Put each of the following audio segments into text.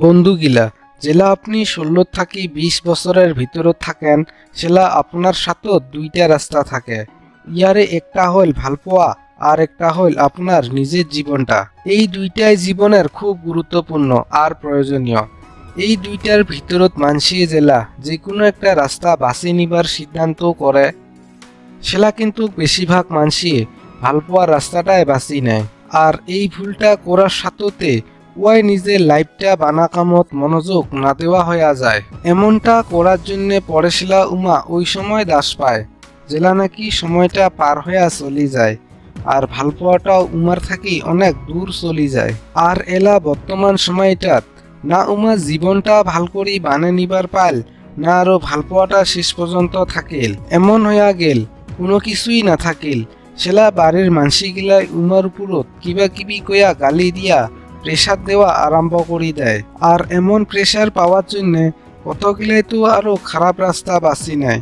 বন্ধুগিলা জেলা আপনি 16 থাকি 20 বছরের ভিতরত থাকেন সেলা আপনার সাথে দুইটা রাস্তা থাকে। ইয়ারে একটা হইল ভালপোয়া আর একটা হইল আপনার নিজের জীবনটা। এই দুইটাই জীবনের খুব গুরুত্বপূর্ণ আর প্রয়োজনীয়। এই দুইটার ভিতরত মানসিয়ে জেলা যে কোনো একটা রাস্তা বাছি নিবার সিদ্ধান্ত করে সেলা কিন্তু বেশিরভাগ মানসিয়ে ভালপোয়া রাস্তাটাই বাছি নেয়। আর এই ভুলটা করার সাথে ওয়াই নিজের লাইফটা বানা কামত মনোযোগ না দেওয়া হয়ে যায়। এমনটা করার জন্য পড়েছিলা উমা ওই সময় দাস পায় জেলা নাকি সময়টা পার হইয়া চলি যায় আর ভালপোয়াটাও উমার থাকি অনেক দূর চলি যায়। আর এলা বর্তমান সময়টাত না উমা জীবনটা ভাল করি বানে নিবার পাল না আরো ভালপোয়াটা শেষ পর্যন্ত থাকিল। এমন হইয়া গেল কোনো কিছুই না থাকিল সেলা বাড়ির মানসিগিলাই উমার উপরত কিবা কিবি কইয়া গালি দিয়া প্রেসার দেওয়া আরম্ভ করি দেয়। আর এমন প্রেসার পাওয়ার জন্য কতগুলাই তো আরো খারাপ রাস্তা বাছি নেয়।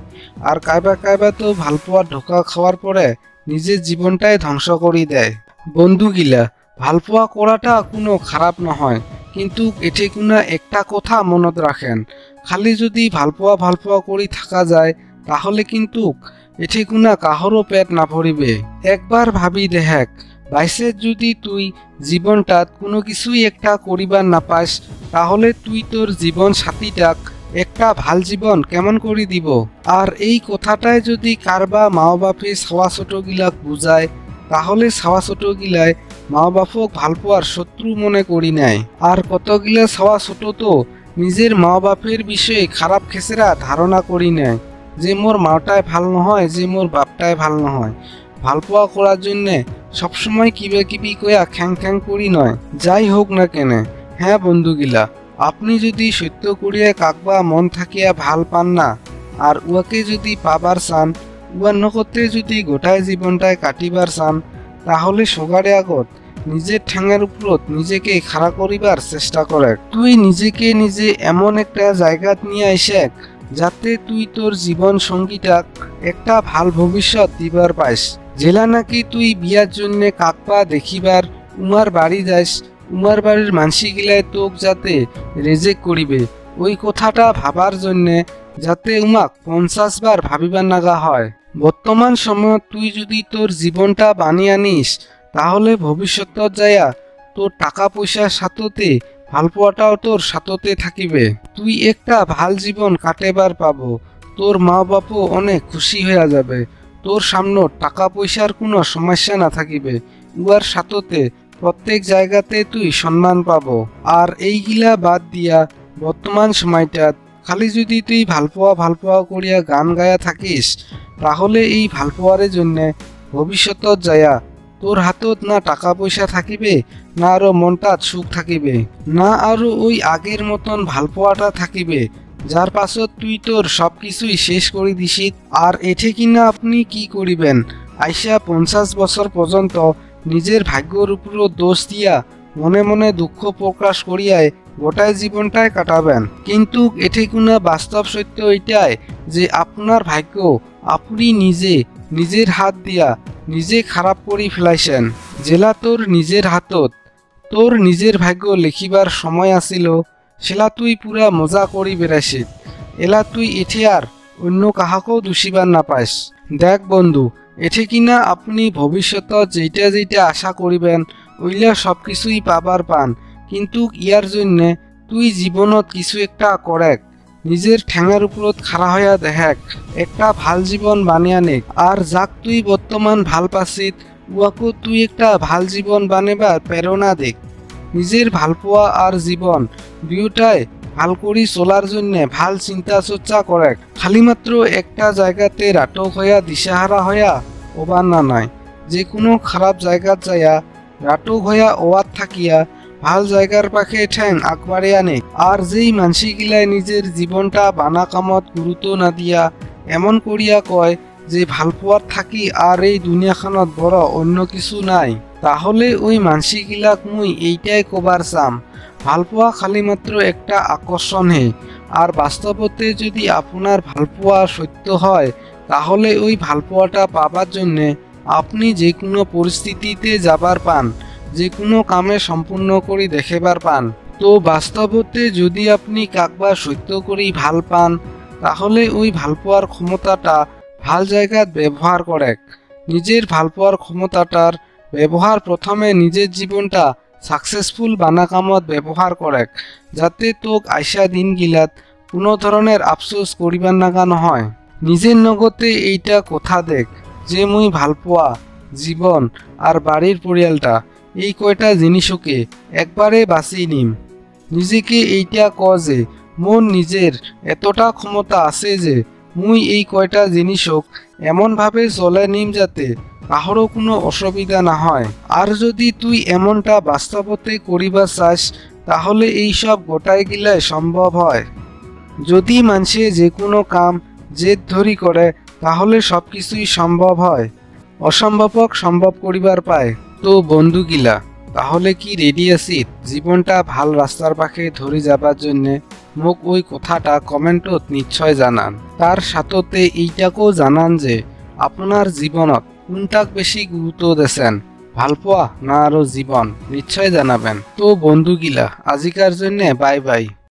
আর কাইবা তো ভালপোয়া ঢোকা খাওয়ার পরে নিজের জীবনটাই ধ্বংস করি দেয়। বন্ধুগিলা ভালপোয়া করাটা কোনো খারাপ নহয়, কিন্তু এটি কোনো একটা কথা মনত রাখেন, খালি যদি ভালপোয়া করি থাকা যায় তাহলে কিন্তু এটি কোনো কাহরও পেট না ভরিবে। একবার ভাবি দেখ বাইসে যদি তুই জীবনটাত কোনো কিছুই একটা করিবার না পাস তাহলে তুই তোর জীবন সাথীটাক একটা ভাল জীবন কেমন করি দিব। আর এই কথাটাই যদি কারবা মা বাপে ছাওয়া ছোট গিলাক বুঝায় তাহলে ছাওয়া ছোট গিলায় মা বাপক ভালপোয়ার শত্রু মনে করি নেয়। আর কতগিলা ছাওয়া ছোট তো নিজের মা বাপের বিষয়ে খারাপ খেসেরা ধারণা করি নেয় যে মোর মাটাই ভাল নহয়, যে মোর বাপটাই ভাল নহয়। ভালপোয়া করার জন্যে সবসময় কিবি কয়া খ্যাং করি নয়। যাই হোক না কেনে, হ্যাঁ বন্ধুগিলা আপনি যদি সত্য করিয়া কাকবা মন থাকিয়া ভাল পান না আর উয়াকে যদি পাবার চান, উয়ার নকতে যদি গোটাই জীবনটায় কাটিবার চান তাহলে সগারে আগত নিজের ঠ্যাঙের উপরত নিজেকে খাড়া করিবার চেষ্টা করে। তুই নিজেকে নিজে এমন একটা জায়গাত নিয়ে আইসেক যাতে তুই তোর জীবন সঙ্গীটাক একটা ভাল ভবিষ্যৎ দিবার পাইস। জেলা নাকি তুই বিয়ার জন্যে কাকপা দেখিবার উমার বাড়ি যাইস, উমার বাড়ির মানসিগিলায় তোক যাতে রেজেক করিবে ওই কথাটা ভাবার জন্যে যাতে উমাক 50 বার ভাবিবার নাগা হয়। বর্তমান সময় তুই যদি তোর জীবনটা বানিয়ে আনিস তাহলে ভবিষ্যৎ যাইয়া তোর টাকা পয়সার সাথে ভালপোয়াটাও তোর সাথতে থাকিবে। তুই একটা ভাল জীবন কাটেবার পাবো, তোর মা বাপও অনেক খুশি হইয়া যাবে, তোর সামনে টাকা পয়সার কোনো সমস্যা না থাকিবে, উয়ার সাথতে প্রত্যেক জায়গাতে তুই সম্মান পাবো। আর এইগুলা বাদ দিয়া বর্তমান সময়টাত খালি যদি তুই ভালপোয়া করিয়া গান গায়া থাকিস তাহলে এই ভালপোয়ারের জন্যে ভবিষ্যৎ যায়া তোর হাতত না টাকা পয়সা থাকিবে, না আরো মনটা সুখ থাকিবে, না আরো ওই আগের মতন ভালপোয়াটা থাকিবে যার পাছত তুই তোর সবকিছুই শেষ করে দিছিস। আর এঠে কিনা আপনি কি করিবেন, আইসা 50 বছর পর্যন্ত নিজের ভাগ্যর উপর দোষ দিয়া মনে মনে দুঃখ প্রকাশ করিয়ায় গোটায় জীবনটায় কাটাবেন। কিন্তু এঠে কোনো বাস্তব সত্য এটাই যে আপনার ভাগ্য আপনি নিজের হাত দিয়া নিজে খারাপ করি ফেলাইছেন। জেলা তোর নিজের হাতত তোর নিজের ভাগ্য লিখিবার সময় আসিল সেলা তুই পুরা মজা করি বেড়াইছিস, এলা তুই এঠে আর অন্য কাহাকেও দোষিবার না পাইস। দেখ বন্ধু, এঠে কিনা আপনি ভবিষ্যৎ যেইটা আশা করিবেন ওইলা সব কিছুই পাবার পান, কিন্তু ইয়ার জন্যে তুই জীবনত কিছু একটা করেক, নিজের ঠ্যাঙের উপরত খাড়া হইয়া দেখাক, একটা ভাল জীবন বানিয়া নেক। আর যাক তুই বর্তমান ভাল পাছিস উয়াকো তুই একটা ভাল জীবন বানেবার প্রেরণা দেখ। নিজের ভালপোয়া আর জীবন দুইটাই ভাল করি চলার জন্য ভাল চিন্তা চর্চা করেক। খালি মাত্র একটা জায়গাতে রাটক হইয়া দিশাহারা হইয়া ওবার না নয়, যে কোনো খারাপ জায়গাত যাইয়া রাটক হইয়া ওয়ার থাকিয়া ভাল জায়গার পাখে ঠ্যাং আকবারে আনে। আর যেই মানসিগিলায় নিজের জীবনটা বানা কামত গুরুত্ব না দিয়া এমন করিয়া কয় যে ভালপোয়ার থাকি আর এই দুনিয়াখানত বড় অন্য কিছু নাই, তাহলে ওই মানসিগিলাক মুই এইটাই কবার চাম, ভালপোয়া খালি মাত্র একটা আকর্ষণ হে। আর বাস্তবতে যদি আপনার ভালপোয়া সত্য হয় তাহলে ওই ভালপোয়াটা পাবার জন্যে আপনি যে কোনো পরিস্থিতিতে যাবার পান, যে কোনো কামে সম্পূর্ণ করে দেখাবার পান। তো বাস্তবতে যদি আপনি কাকবা সত্য করেই ভাল পান তাহলে ওই ভাল পাওয়ার ক্ষমতাটা ভাল জায়গাত ব্যবহার করে নিজের ভাল পাওয়ার ক্ষমতাটার ব্যবহার প্রথমে নিজের জীবনটা সাকসেসফুল বানা কামত ব্যবহার করে যাতে তোক আইসা দিন গিলাত কোনো ধরনের আফসোস করিবার নাগা নহয় নিজের নগতে এইটা কথা দেখ যে মুই ভাল পাওয়া জীবন আর বাড়ির পরিয়ালটা এই কয়টা জিনিসকে একবারে বাঁচিয়ে নিম নিজেকে এইটা ক যে মোর নিজের এতটা ক্ষমতা আছে যে মুই এই কয়টা জিনিসক এমনভাবে চলে নিম যাতে কাহারও কোনো অসুবিধা না হয় আর যদি তুই এমনটা বাস্তবতে করিবা চাস তাহলে এই সব গোটাই গিলাই সম্ভব হয় যদি মানুষে যে কোনো কাম জেদ ধরি করে তাহলে সব কিছুই সম্ভব হয় অসম্ভবক সম্ভব করিবার পায় তো বন্ধুগিলা তাহলে কি রেডি আছিত জীবনটা ভাল রাস্তার পাখে ধরে যাবার জন্য মোক ওই কথাটা কমেন্টত নিশ্চয় জানান তার সাথে এইটাকেও জানান যে আপনার জীবনত কোনটাক বেশি গুরুত্ব দেছেন ভাল পোৱা না আরো জীবন নিশ্চয় জানাবেন তো বন্ধুগিলা আজিকার জন্য বাই বাই।